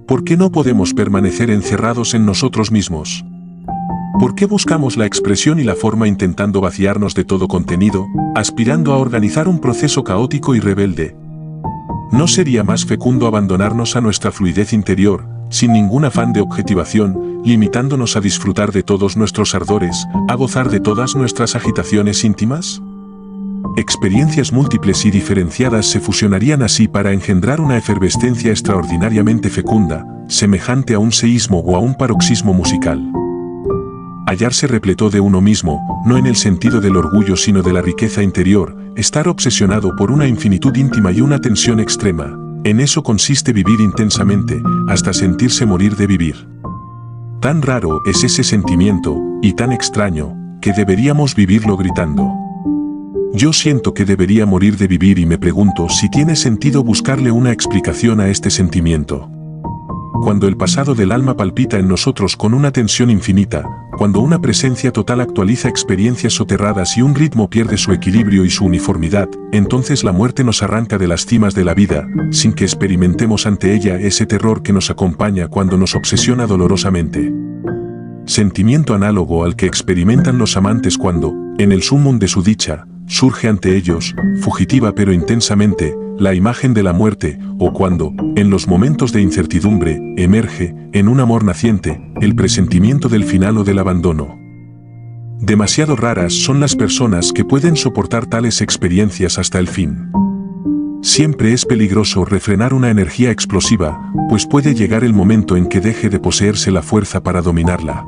¿Por qué no podemos permanecer encerrados en nosotros mismos? ¿Por qué buscamos la expresión y la forma intentando vaciarnos de todo contenido, aspirando a organizar un proceso caótico y rebelde? ¿No sería más fecundo abandonarnos a nuestra fluidez interior, sin ningún afán de objetivación, limitándonos a disfrutar de todos nuestros ardores, a gozar de todas nuestras agitaciones íntimas? Experiencias múltiples y diferenciadas se fusionarían así para engendrar una efervescencia extraordinariamente fecunda, semejante a un seísmo o a un paroxismo musical. Hallarse repleto de uno mismo, no en el sentido del orgullo sino de la riqueza interior, estar obsesionado por una infinitud íntima y una tensión extrema, en eso consiste vivir intensamente, hasta sentirse morir de vivir. Tan raro es ese sentimiento, y tan extraño, que deberíamos vivirlo gritando. Yo siento que debería morir de vivir y me pregunto si tiene sentido buscarle una explicación a este sentimiento. Cuando el pasado del alma palpita en nosotros con una tensión infinita, cuando una presencia total actualiza experiencias soterradas y un ritmo pierde su equilibrio y su uniformidad, entonces la muerte nos arranca de las cimas de la vida, sin que experimentemos ante ella ese terror que nos acompaña cuando nos obsesiona dolorosamente. Sentimiento análogo al que experimentan los amantes cuando, en el sumum de su dicha, surge ante ellos, fugitiva pero intensamente, la imagen de la muerte, o cuando, en los momentos de incertidumbre, emerge, en un amor naciente, el presentimiento del final o del abandono. Demasiado raras son las personas que pueden soportar tales experiencias hasta el fin. Siempre es peligroso refrenar una energía explosiva, pues puede llegar el momento en que deje de poseerse la fuerza para dominarla.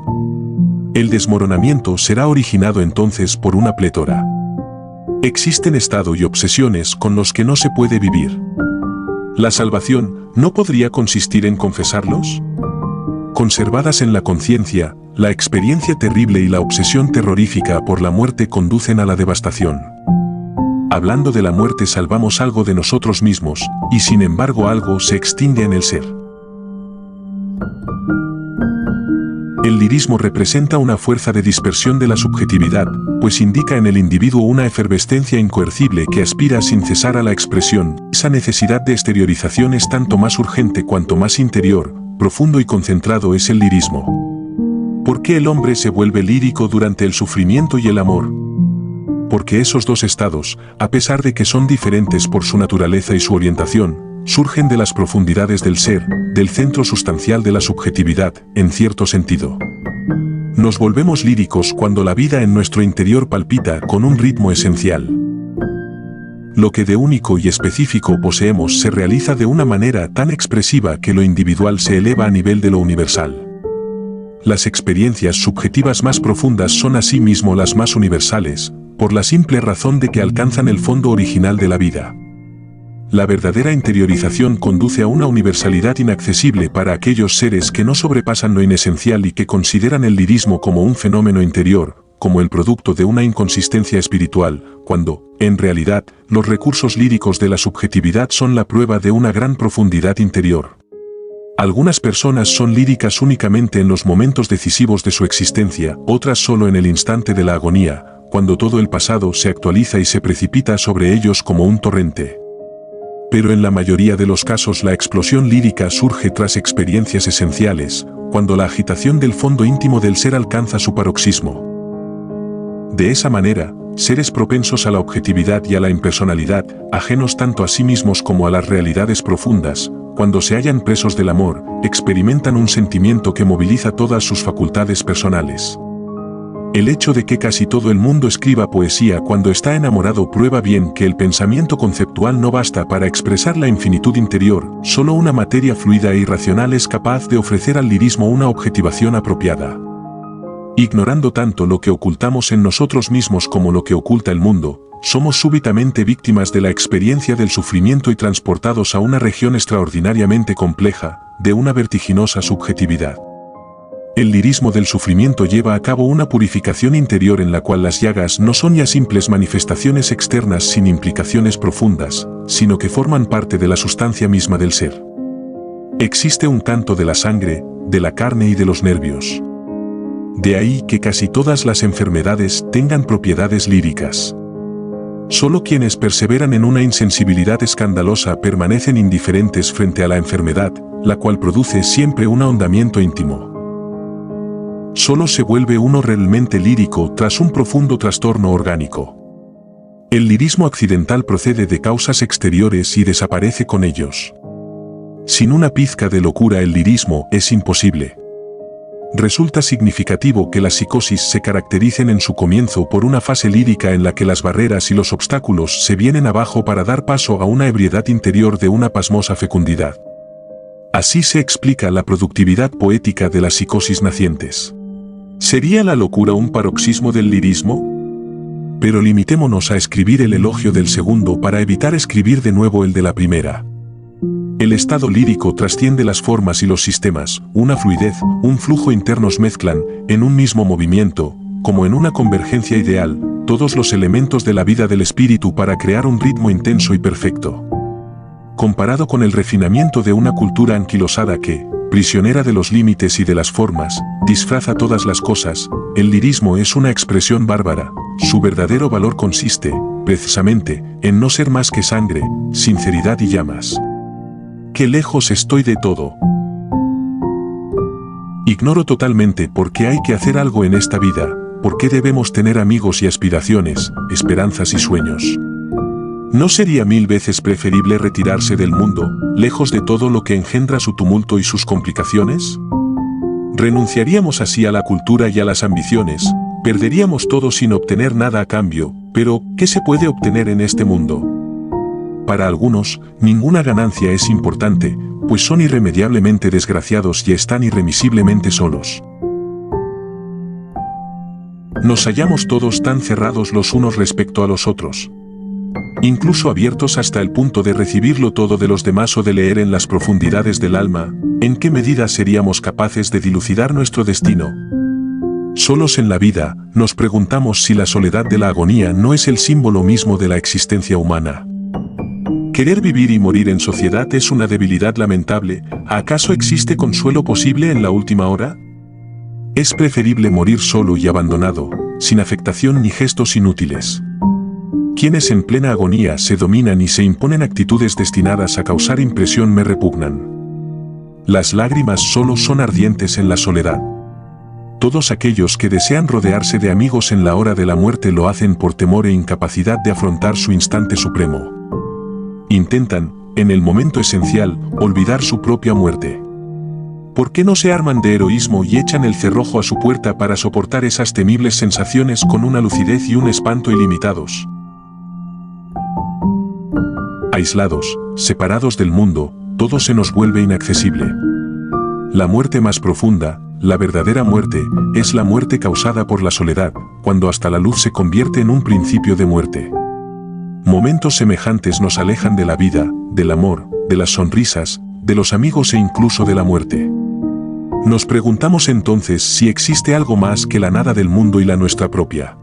El desmoronamiento será originado entonces por una plétora. Existen estados y obsesiones con los que no se puede vivir. ¿La salvación no podría consistir en confesarlos? Conservadas en la conciencia, la experiencia terrible y la obsesión terrorífica por la muerte conducen a la devastación. Hablando de la muerte salvamos algo de nosotros mismos, y sin embargo algo se extingue en el ser. El lirismo representa una fuerza de dispersión de la subjetividad, pues indica en el individuo una efervescencia incoercible que aspira sin cesar a la expresión. Esa necesidad de exteriorización es tanto más urgente cuanto más interior, profundo y concentrado es el lirismo. ¿Por qué el hombre se vuelve lírico durante el sufrimiento y el amor? Porque esos dos estados, a pesar de que son diferentes por su naturaleza y su orientación, surgen de las profundidades del ser, del centro sustancial de la subjetividad, en cierto sentido. Nos volvemos líricos cuando la vida en nuestro interior palpita con un ritmo esencial. Lo que de único y específico poseemos se realiza de una manera tan expresiva que lo individual se eleva a nivel de lo universal. Las experiencias subjetivas más profundas son asimismo las más universales, por la simple razón de que alcanzan el fondo original de la vida. La verdadera interiorización conduce a una universalidad inaccesible para aquellos seres que no sobrepasan lo inesencial y que consideran el lirismo como un fenómeno interior, como el producto de una inconsistencia espiritual, cuando, en realidad, los recursos líricos de la subjetividad son la prueba de una gran profundidad interior. Algunas personas son líricas únicamente en los momentos decisivos de su existencia, otras solo en el instante de la agonía, cuando todo el pasado se actualiza y se precipita sobre ellos como un torrente. Pero en la mayoría de los casos la explosión lírica surge tras experiencias esenciales, cuando la agitación del fondo íntimo del ser alcanza su paroxismo. De esa manera, seres propensos a la objetividad y a la impersonalidad, ajenos tanto a sí mismos como a las realidades profundas, cuando se hallan presos del amor, experimentan un sentimiento que moviliza todas sus facultades personales. El hecho de que casi todo el mundo escriba poesía cuando está enamorado prueba bien que el pensamiento conceptual no basta para expresar la infinitud interior, solo una materia fluida e irracional es capaz de ofrecer al lirismo una objetivación apropiada. Ignorando tanto lo que ocultamos en nosotros mismos como lo que oculta el mundo, somos súbitamente víctimas de la experiencia del sufrimiento y transportados a una región extraordinariamente compleja, de una vertiginosa subjetividad. El lirismo del sufrimiento lleva a cabo una purificación interior en la cual las llagas no son ya simples manifestaciones externas sin implicaciones profundas, sino que forman parte de la sustancia misma del ser. Existe un canto de la sangre, de la carne y de los nervios. De ahí que casi todas las enfermedades tengan propiedades líricas. Solo quienes perseveran en una insensibilidad escandalosa permanecen indiferentes frente a la enfermedad, la cual produce siempre un ahondamiento íntimo. Solo se vuelve uno realmente lírico tras un profundo trastorno orgánico. El lirismo accidental procede de causas exteriores y desaparece con ellos. Sin una pizca de locura el lirismo es imposible. Resulta significativo que las psicosis se caractericen en su comienzo por una fase lírica en la que las barreras y los obstáculos se vienen abajo para dar paso a una ebriedad interior de una pasmosa fecundidad. Así se explica la productividad poética de las psicosis nacientes. ¿Sería la locura un paroxismo del lirismo? Pero limitémonos a escribir el elogio del segundo para evitar escribir de nuevo el de la primera. El estado lírico trasciende las formas y los sistemas, una fluidez, un flujo internos mezclan, en un mismo movimiento, como en una convergencia ideal, todos los elementos de la vida del espíritu para crear un ritmo intenso y perfecto. Comparado con el refinamiento de una cultura anquilosada que, prisionera de los límites y de las formas, disfraza todas las cosas, el lirismo es una expresión bárbara. Su verdadero valor consiste, precisamente, en no ser más que sangre, sinceridad y llamas. ¡Qué lejos estoy de todo! Ignoro totalmente por qué hay que hacer algo en esta vida, por qué debemos tener amigos y aspiraciones, esperanzas y sueños. ¿No sería 1000 veces preferible retirarse del mundo, lejos de todo lo que engendra su tumulto y sus complicaciones? Renunciaríamos así a la cultura y a las ambiciones, perderíamos todo sin obtener nada a cambio, pero ¿qué se puede obtener en este mundo? Para algunos, ninguna ganancia es importante, pues son irremediablemente desgraciados y están irremisiblemente solos. Nos hallamos todos tan cerrados los unos respecto a los otros, incluso abiertos hasta el punto de recibirlo todo de los demás o de leer en las profundidades del alma, ¿en qué medida seríamos capaces de dilucidar nuestro destino? Solos en la vida, nos preguntamos si la soledad de la agonía no es el símbolo mismo de la existencia humana. Querer vivir y morir en sociedad es una debilidad lamentable. ¿Acaso existe consuelo posible en la última hora? Es preferible morir solo y abandonado, sin afectación ni gestos inútiles. Quienes en plena agonía se dominan y se imponen actitudes destinadas a causar impresión me repugnan. Las lágrimas solo son ardientes en la soledad. Todos aquellos que desean rodearse de amigos en la hora de la muerte lo hacen por temor e incapacidad de afrontar su instante supremo. Intentan, en el momento esencial, olvidar su propia muerte. ¿Por qué no se arman de heroísmo y echan el cerrojo a su puerta para soportar esas temibles sensaciones con una lucidez y un espanto ilimitados? Aislados, separados del mundo, todo se nos vuelve inaccesible. La muerte más profunda, la verdadera muerte, es la muerte causada por la soledad, cuando hasta la luz se convierte en un principio de muerte. Momentos semejantes nos alejan de la vida, del amor, de las sonrisas, de los amigos e incluso de la muerte. Nos preguntamos entonces si existe algo más que la nada del mundo y la nuestra propia.